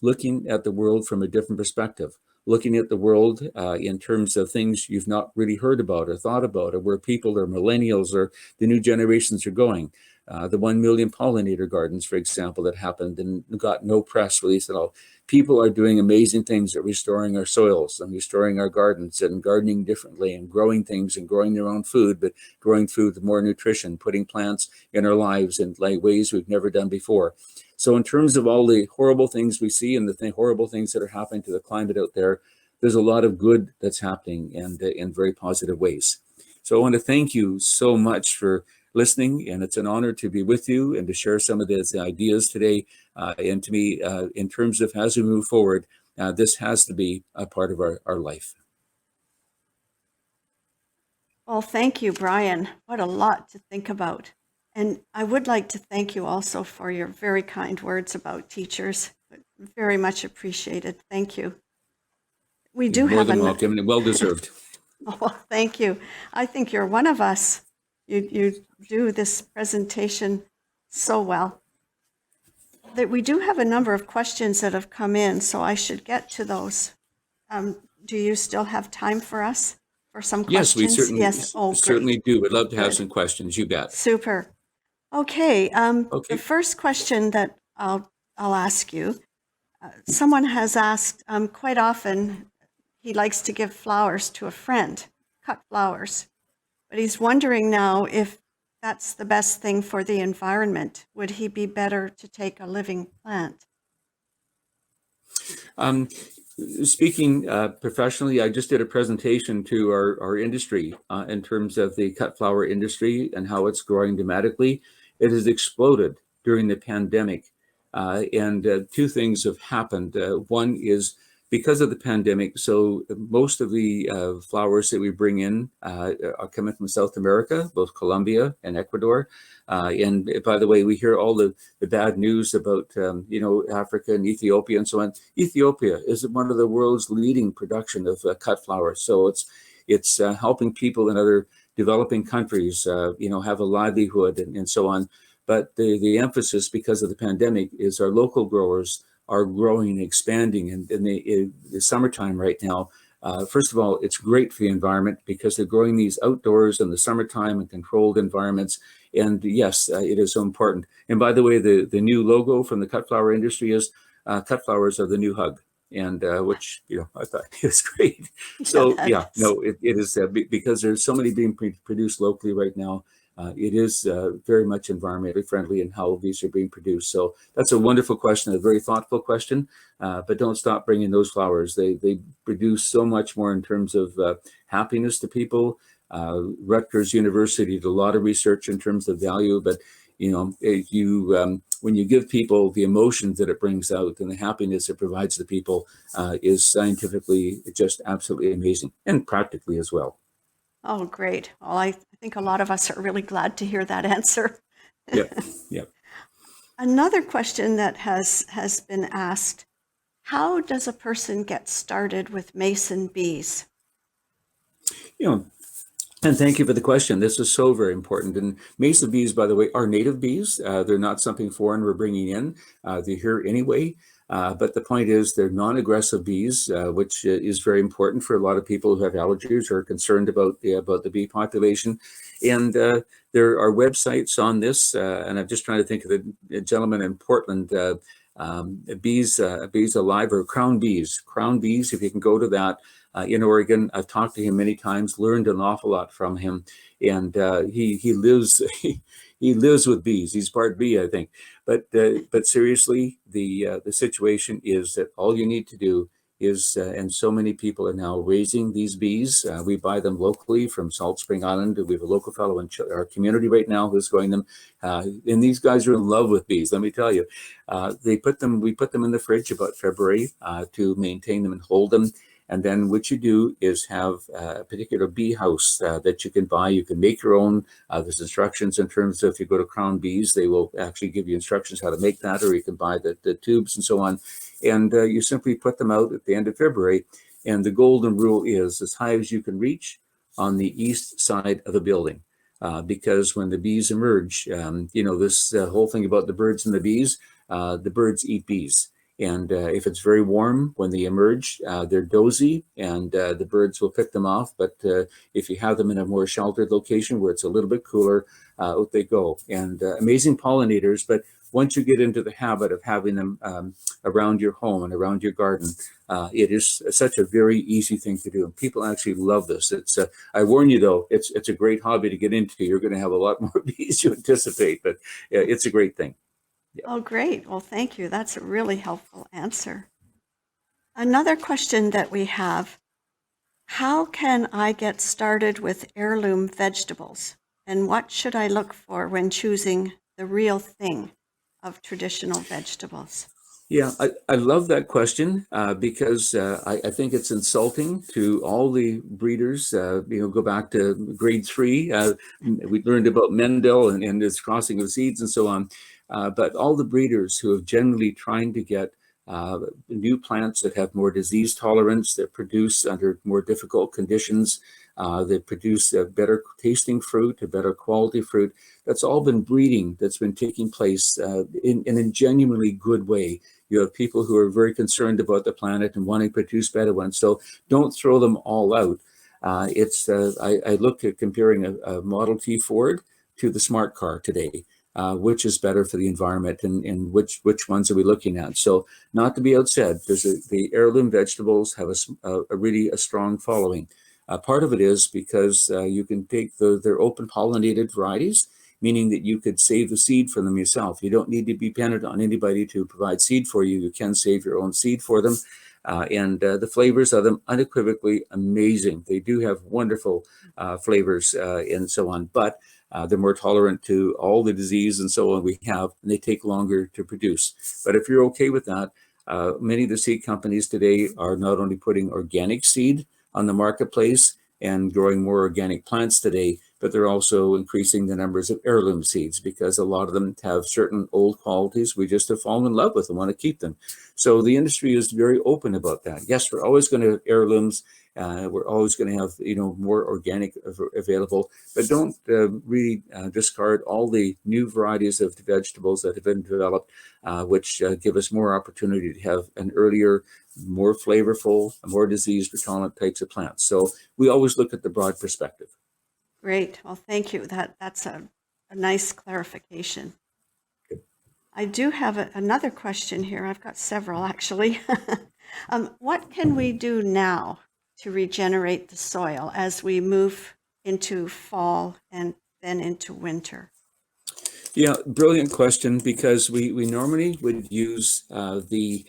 S2: looking at the world from a different perspective, looking at the world in terms of things you've not really heard about or thought about, or where people or millennials or the new generations are going. The 1 million pollinator gardens, for example, that happened and got no press release at all. People are doing amazing things at restoring our soils and restoring our gardens and gardening differently and growing things and growing their own food, but growing food with more nutrition, putting plants in our lives in ways we've never done before. So in terms of all the horrible things we see and the horrible things that are happening to the climate out there, there's a lot of good that's happening and in very positive ways. So I want to thank you so much for listening, and it's an honor to be with you and to share some of these ideas today. And to me, in terms of as we move forward, this has to be a part of our life.
S1: Well, thank you, Brian. What a lot to think about. And I would like to thank you also for your very kind words about teachers. Very much appreciated. Thank you. We do
S2: More
S1: have
S2: than welcome and well deserved.
S1: Oh, well, thank you. I think you're one of us. You do this presentation so well. That we do have a number of questions that have come in, so I should get to those. Do you still have time for us for some
S2: Yes,
S1: questions?
S2: we certainly,
S1: Yes. Oh,
S2: certainly
S1: great.
S2: do. We'd love to have
S1: Good.
S2: some questions. You bet.
S1: Super. Okay.
S2: Okay.
S1: The first question that I'll ask you, someone has asked quite often, he likes to give flowers to a friend, cut flowers, but he's wondering now if that's the best thing for the environment. Would he be better to take a living plant?
S2: Speaking professionally, I just did a presentation to our industry in terms of the cut flower industry and how it's growing dramatically. It has exploded during the pandemic. And two things have happened. One is because of the pandemic, so most of the flowers that we bring in are coming from South America, both Colombia and Ecuador. And by the way, we hear all the bad news about, Africa and Ethiopia and so on. Ethiopia is one of the world's leading production of cut flowers. So it's helping people in other developing countries, have a livelihood and so on. But the emphasis, because of the pandemic, is our local growers are growing and expanding in the summertime right now. First of all, it's great for the environment because they're growing these outdoors in the summertime in controlled environments. And yes, it is so important. And by the way, the new logo from the cut flower industry is cut flowers are the new hug. And which, I thought is great. So it is because there's so many being produced locally right now. It is very much environmentally friendly in how these are being produced. So that's a wonderful question, a very thoughtful question, but don't stop bringing those flowers. They produce so much more in terms of happiness to people. Rutgers University did a lot of research in terms of value, but when you give people the emotions that it brings out and the happiness it provides to people is scientifically just absolutely amazing and practically as well.
S1: Oh, great. Well, I think a lot of us are really glad to hear that answer.
S2: Yeah.
S1: Another question that has been asked, how does a person get started with mason bees?
S2: And thank you for the question. This is so very important. And mason bees, by the way, are native bees. They're not something foreign we're bringing in. They're here anyway. But the point is they're non-aggressive bees, which is very important for a lot of people who have allergies or are concerned about the bee population. And there are websites on this, and I'm just trying to think of the gentleman in Portland, Bees Alive or Crown Bees. Crown Bees, if you can go to that in Oregon. I've talked to him many times, learned an awful lot from him, and he lives he lives with bees. He's part bee, I think. But seriously, the situation is that all you need to do is, and so many people are now raising these bees. We buy them locally from Salt Spring Island. We have a local fellow in our community right now who's growing them. And these guys are in love with bees, let me tell you. We put them in the fridge about February to maintain them and hold them. And then what you do is have a particular bee house that you can buy. You can make your own. There's instructions in terms of if you go to Crown Bees, they will actually give you instructions how to make that, or you can buy the tubes and so on. And you simply put them out at the end of February. And the golden rule is as high as you can reach on the east side of a building. Because when the bees emerge, this whole thing about the birds and the birds eat bees. And if it's very warm when they emerge, they're dozy and the birds will pick them off. But if you have them in a more sheltered location where it's a little bit cooler, out they go. And amazing pollinators, but once you get into the habit of having them around your home and around your garden, it is such a very easy thing to do. And people actually love this. It's I warn you though, it's a great hobby to get into. You're going to have a lot more bees you anticipate, but it's a great thing. Yeah.
S1: Oh, great. Well, thank you. That's a really helpful answer. Another question that we have, how can I get started with heirloom vegetables? And what should I look for when choosing the real thing of traditional vegetables?
S2: Yeah, I love that question because I think it's insulting to all the breeders. Go back to grade 3. We learned about Mendel and his crossing of seeds and so on. But all the breeders who have generally trying to get new plants that have more disease tolerance, that produce under more difficult conditions, that produce better tasting fruit, a better quality fruit. That's all been breeding that's been taking place in a genuinely good way. You have people who are very concerned about the planet and wanting to produce better ones. So don't throw them all out. I look at comparing a Model T Ford to the smart car today. Which is better for the environment and which ones are we looking at? So not to be outsaid, the heirloom vegetables have a really strong following. Part of it is because you can take their open pollinated varieties, meaning that you could save the seed for them yourself. You don't need to be dependent on anybody to provide seed for you. You can save your own seed for them. And the flavors of them unequivocally amazing. They do have wonderful flavors and so on, but they're more tolerant to all the disease and so on we have, and they take longer to produce. But if you're okay with that, many of the seed companies today are not only putting organic seed on the marketplace and growing more organic plants today, but they're also increasing the numbers of heirloom seeds because a lot of them have certain old qualities we just have fallen in love with and want to keep them. So the industry is very open about that. Yes, we're always going to have heirlooms. We're always going to have more organic available, but don't really discard all the new varieties of vegetables that have been developed, which give us more opportunity to have an earlier, more flavorful, more disease-tolerant types of plants. So we always look at the broad perspective.
S1: Great. Well, thank you. That's a nice clarification. Good. I do have another question here. I've got several, actually. What can we do now to regenerate the soil as we move into fall and then into winter?
S2: Yeah, brilliant question, because we normally would use the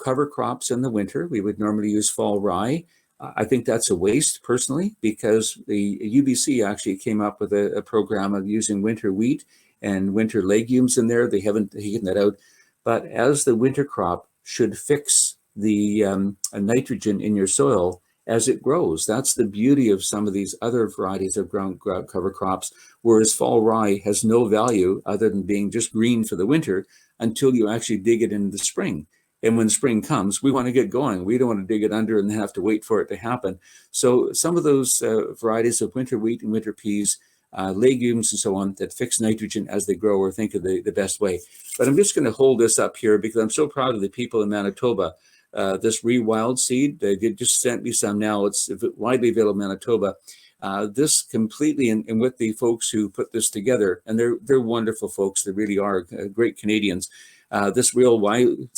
S2: cover crops in the winter. We would normally use fall rye. I think that's a waste personally, because the UBC actually came up with a program of using winter wheat and winter legumes in there. They haven't taken that out, but as the winter crop should fix the nitrogen in your soil as it grows. That's the beauty of some of these other varieties of ground cover crops, whereas fall rye has no value other than being just green for the winter until you actually dig it in the spring. And when spring comes, we want to get going. We don't want to dig it under and have to wait for it to happen. So some of those varieties of winter wheat and winter peas, legumes and so on that fix nitrogen as they grow, or think of the best way. But I'm just going to hold this up here because I'm so proud of the people in Manitoba. This rewild seed, they just sent me some now. It's widely available in Manitoba. This completely, and with the folks who put this together, and they're wonderful folks. They really are great Canadians. This rewild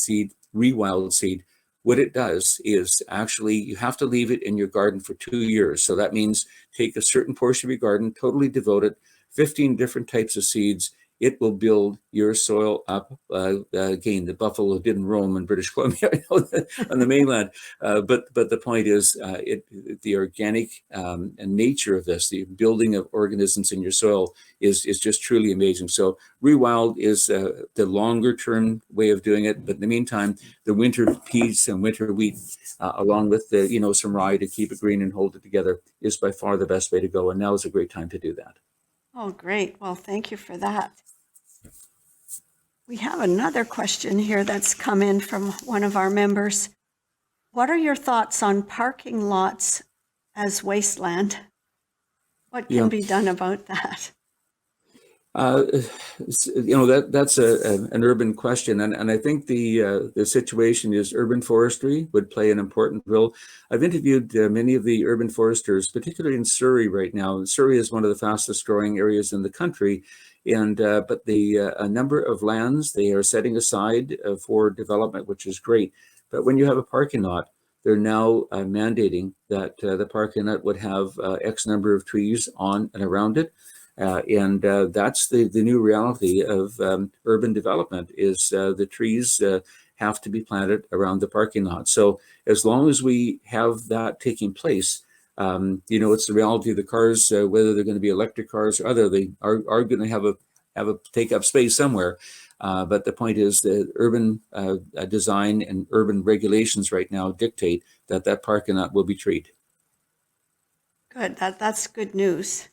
S2: seed, what it does is actually you have to leave it in your garden for 2 years. So that means take a certain portion of your garden, totally devote it, 15 different types of seeds, it will build your soil up. Again, the buffalo didn't roam in British Columbia on the mainland, but the point is, the organic and nature of this, the building of organisms in your soil is just truly amazing. So rewild is the longer term way of doing it, but in the meantime, the winter peas and winter wheat, along with the some rye to keep it green and hold it together, is by far the best way to go. And now is a great time to do that.
S1: Oh, great. Well, thank you for that. We have another question here that's come in from one of our members. What are your thoughts on parking lots as wasteland? What can be done about that?
S2: That's an urban question, and I think the situation is urban forestry would play an important role. I've interviewed many of the urban foresters, particularly in Surrey right now. Surrey is one of the fastest growing areas in the country, and but a number of lands they are setting aside for development, which is great. But when you have a parking lot, they're now mandating that the parking lot would have X number of trees on and around it. And that's the new reality of urban development is the trees have to be planted around the parking lot. So as long as we have that taking place, it's the reality of the cars, whether they're going to be electric cars or other, they are going to have a take up space somewhere. But the point is that urban design and urban regulations right now dictate that parking lot will be treed.
S1: Good. That's good news.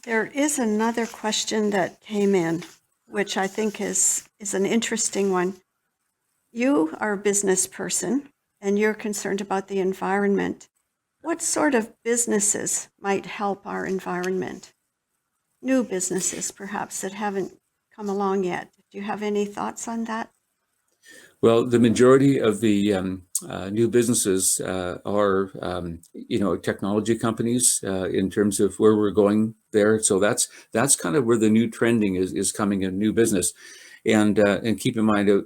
S1: There is another question that came in, which I think is an interesting one. You are a business person and you're concerned about the environment. What sort of businesses might help our environment? New businesses, perhaps, that haven't come along yet. Do you have any thoughts on that?
S2: Well, the majority of the new businesses are, technology companies in terms of where we're going there. So that's kind of where the new trending is coming in new business. And keep in mind, you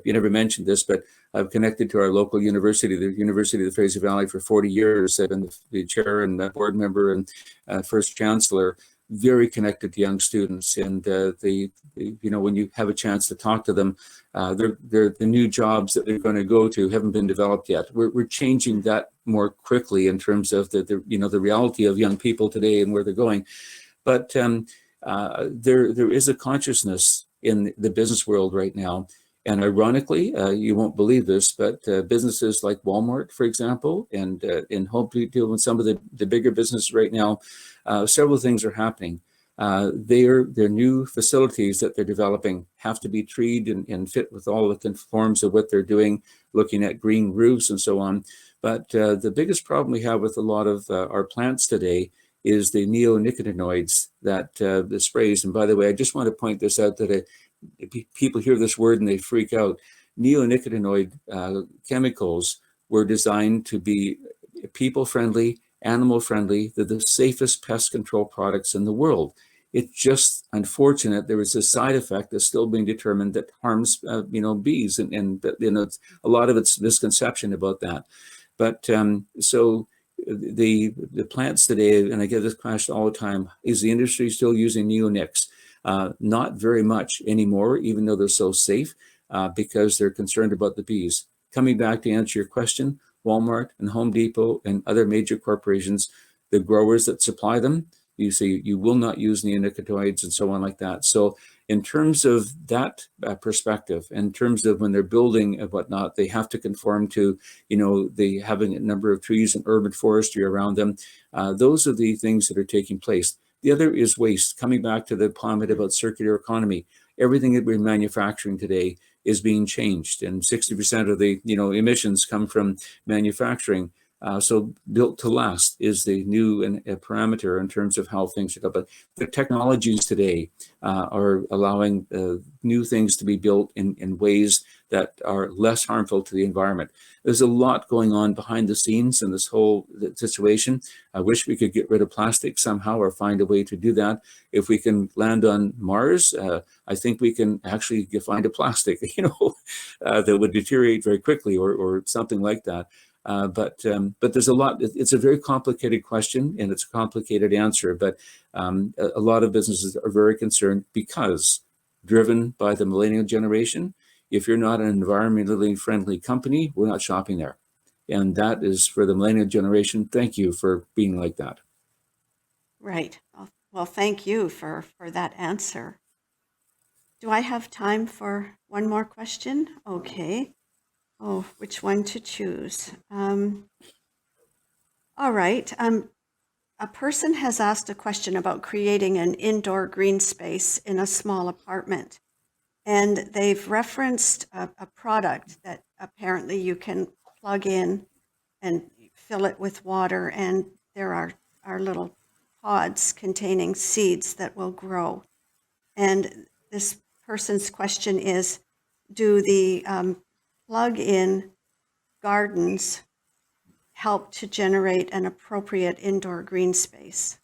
S2: never mentioned this, but I've connected to our local university, the University of the Fraser Valley, for 40 years. I've been the chair and the board member and first chancellor. Very connected to young students, and when you have a chance to talk to them, they're the new jobs that they're going to go to haven't been developed yet. We're changing that more quickly in terms of the reality of young people today and where they're going. But there is a consciousness in the business world right now. And ironically, you won't believe this, but businesses like Walmart, for example, and in Home Depot and some of the bigger businesses right now, several things are happening. Their new facilities that they're developing have to be treed and fit with all the conforms of what they're doing, looking at green roofs and so on. But the biggest problem we have with a lot of our plants today is the neonicotinoids that the sprays. And by the way, I just want to point this out that people hear this word and they freak out. Neonicotinoid chemicals were designed to be people-friendly, animal-friendly. They're the safest pest control products in the world. It's just unfortunate there is a side effect that's still being determined that harms, bees, and a lot of it's misconception about that. But so the plants today, and I get this question all the time, is the industry still using neonics? Not very much anymore, even though they're so safe, because they're concerned about the bees. Coming back to answer your question, Walmart and Home Depot and other major corporations, the growers that supply them, you see, you will not use neonicotinoids and so on like that. So in terms of that perspective, in terms of when they're building and whatnot, they have to conform to, they having a number of trees and urban forestry around them. Those are the things that are taking place. The other is waste. Coming back to the comment about circular economy, everything that we're manufacturing today is being changed, and 60% of the emissions come from manufacturing. So built to last is the new parameter in terms of how things are done. But the technologies today are allowing new things to be built in ways that are less harmful to the environment. There's a lot going on behind the scenes in this whole situation. I wish we could get rid of plastic somehow or find a way to do that. If we can land on Mars, I think we can actually find a plastic, that would deteriorate very quickly or something like that. But there's a lot. It's a very complicated question and it's a complicated answer. But a lot of businesses are very concerned because driven by the millennial generation. If you're not an environmentally friendly company, we're not shopping there. And that is for the millennial generation. Thank you for being like that.
S1: Right. Well, thank you for that answer. Do I have time for one more question? Okay. Oh, which one to choose? All right. A person has asked a question about creating an indoor green space in a small apartment. And they've referenced a product that apparently you can plug in and fill it with water, and there are little pods containing seeds that will grow. And this person's question is, do the plug-in gardens help to generate an appropriate indoor green space?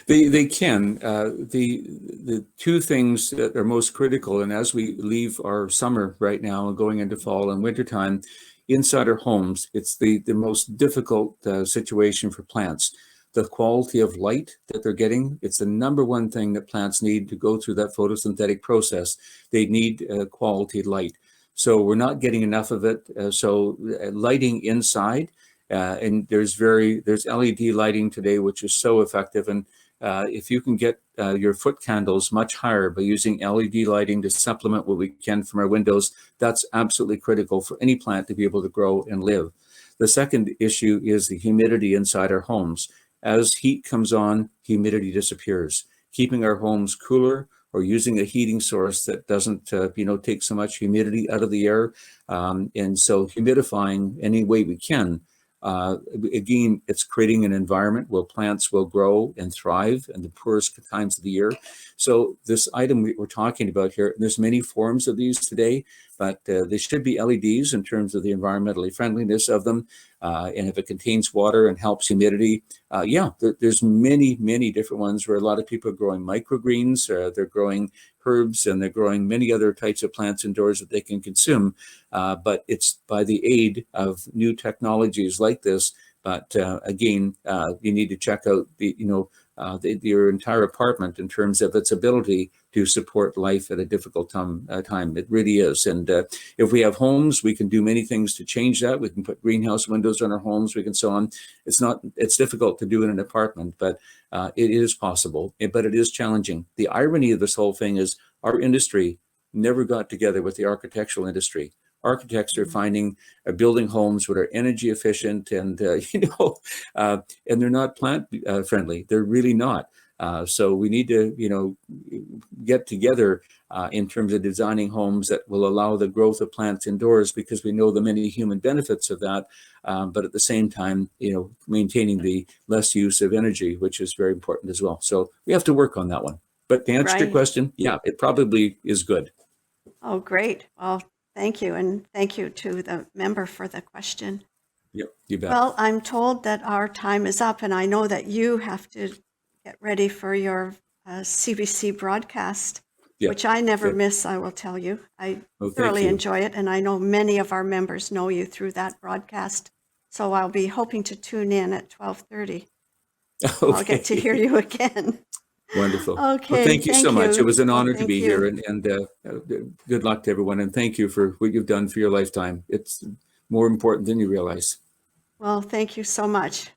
S2: They can. The two things that are most critical, and as we leave our summer right now and going into fall and wintertime, inside our homes, it's the most difficult situation for plants. The quality of light that they're getting, it's the number one thing that plants need to go through that photosynthetic process. They need quality light. So we're not getting enough of it. Lighting inside, and there's LED lighting today, which is so effective. And if you can get your foot candles much higher by using LED lighting to supplement what we can from our windows, that's absolutely critical for any plant to be able to grow and live. The second issue is the humidity inside our homes. As heat comes on, humidity disappears. Keeping our homes cooler or using a heating source that doesn't take so much humidity out of the air. And so humidifying any way we can. Again, it's creating an environment where plants will grow and thrive in the poorest times of the year. So this item we're talking about here, there's many forms of these today, but they should be LEDs in terms of the environmentally friendliness of them. And if it contains water and helps humidity, there's many different ones where a lot of people are growing microgreens, they're growing herbs, and they're growing many other types of plants indoors that they can consume. But it's by the aid of new technologies like this. But again, you need to check out your entire apartment in terms of its ability to support life at a difficult time. It really is. And if we have homes, we can do many things to change that. We can put greenhouse windows on our homes. We can so on. It's difficult to do in an apartment, but it is possible, but it is challenging. The irony of this whole thing is our industry never got together with the architectural industry. Architects are finding building homes that are energy efficient and and they're not plant friendly. They're really not. So we need to get together in terms of designing homes that will allow the growth of plants indoors, because we know the many human benefits of that. But at the same time, maintaining the less use of energy, which is very important as well. So we have to work on that one. But to answer your question, yeah, it probably is good.
S1: Oh, great. Well, thank you. And thank you to the member for the question.
S2: Yep, you bet.
S1: Well, I'm told that our time is up, and I know that you have to get ready for your CBC broadcast, which I never miss, I will tell you. I thoroughly enjoy it, and I know many of our members know you through that broadcast. So I'll be hoping to tune in at 12:30.
S2: Okay.
S1: I'll get to hear you again.
S2: Wonderful.
S1: Okay.
S2: Well, thank you so much. It was an honor to be here,
S1: you.
S2: and good luck to everyone. And thank you for what you've done for your lifetime. It's more important than you realize.
S1: Well, thank you so much.